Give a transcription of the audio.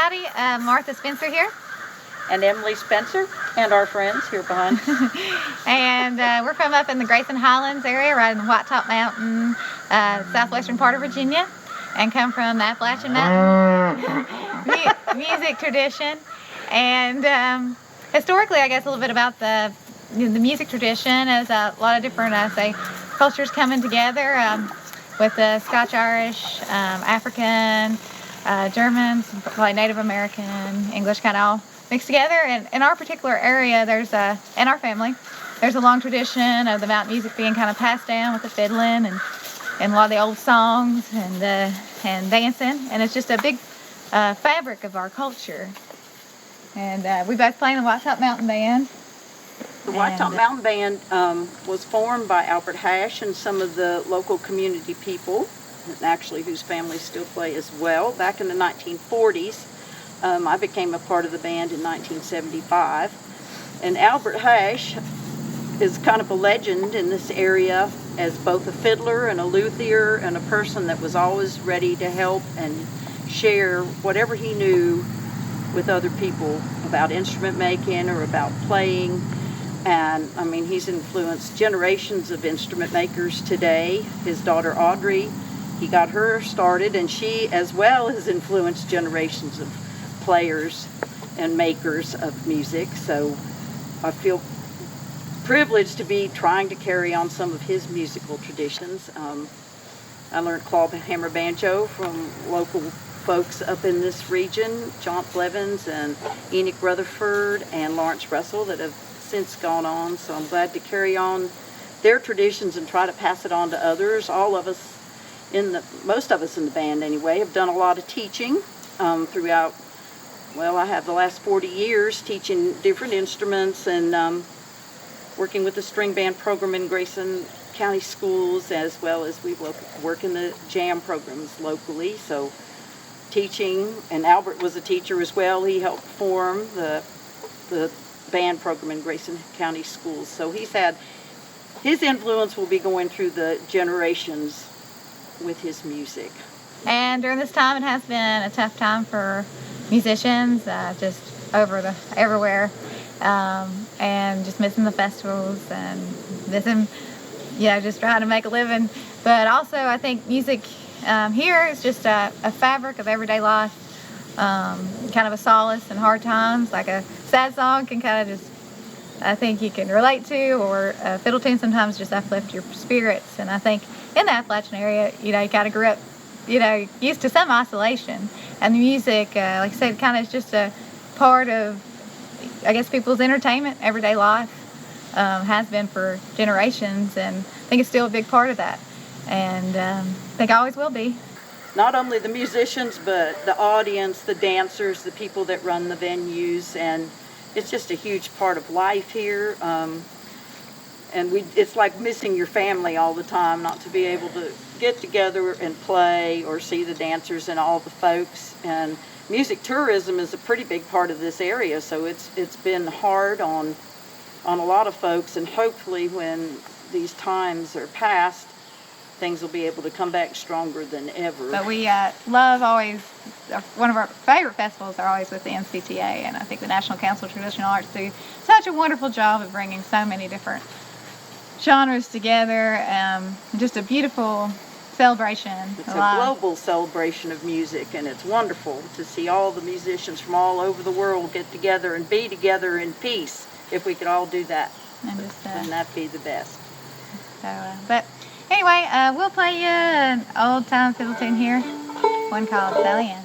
howdy. Martha Spencer here. And Emily Spencer and our friends here behind. And we're from up in the Grayson Highlands area, right in the White Top Mountain, southwestern part of Virginia, and come from the Appalachian Mountain music tradition. And historically, I guess a little bit about the music tradition is a lot of different, say, cultures coming together with the Scotch-Irish, African, German, probably Native American, English, kind of all mixed together. And in our particular area, there's in our family, there's a long tradition of the mountain music being kind of passed down with the fiddling and a lot of the old songs and dancing. And it's just a big fabric of our culture. And we both play in the White Top Mountain Band. The White Top Mountain Band was formed by Albert Hash and some of the local community people, actually whose families still play as well. Back in the 1940s, I became a part of the band in 1975. And Albert Hash is kind of a legend in this area as both a fiddler and a luthier and a person that was always ready to help and share whatever he knew with other people about instrument making or about playing. And I mean, he's influenced generations of instrument makers today. His daughter Audrey, he got her started, and she as well has influenced generations of players and makers of music. So I feel privileged to be trying to carry on some of his musical traditions. I learned clawhammer banjo from local folks up in this region, John Blevins and Enoch Rutherford and Lawrence Russell, that have since gone on. So I'm glad to carry on their traditions and try to pass it on to others. All of us most of us in the band anyway, have done a lot of teaching throughout. Well, I have the last 40 years teaching different instruments and working with the string band program in Grayson County schools, as well as we work in the jam programs locally. So teaching, and Albert was a teacher as well. He helped form the band program in Grayson County schools. So his influence will be going through the generations with his music. And during this time, it has been a tough time for musicians, just everywhere, and just missing the festivals and missing, just trying to make a living. But also, I think music here is just a fabric of everyday life, kind of a solace in hard times. Like a sad song can kind of just, I think you can relate to, or a fiddle tune sometimes just uplift your spirits. And I think in the Appalachian area, you kind of grew up, used to some isolation. And the music, like I said, kind of is just a part of, I guess, people's entertainment, everyday life, has been for generations. And I think it's still a big part of that. And I think it always will be. Not only the musicians, but the audience, the dancers, the people that run the venues, and it's just a huge part of life here. And it's like missing your family all the time, not to be able to get together and play or see the dancers and all the folks. And music tourism is a pretty big part of this area, so it's been hard on a lot of folks. And hopefully, when these times are past, things will be able to come back stronger than ever. But we love always, one of our favorite festivals are always with the NCTA, and I think the National Council of Traditional Arts do such a wonderful job of bringing so many different genres together. Just a beautiful celebration. It's a global celebration of music, and it's wonderful to see all the musicians from all over the world get together and be together in peace. If we could all do that, wouldn't that be the best? So, but anyway, we'll play you an old time fiddle tune here, one called Sally Ann.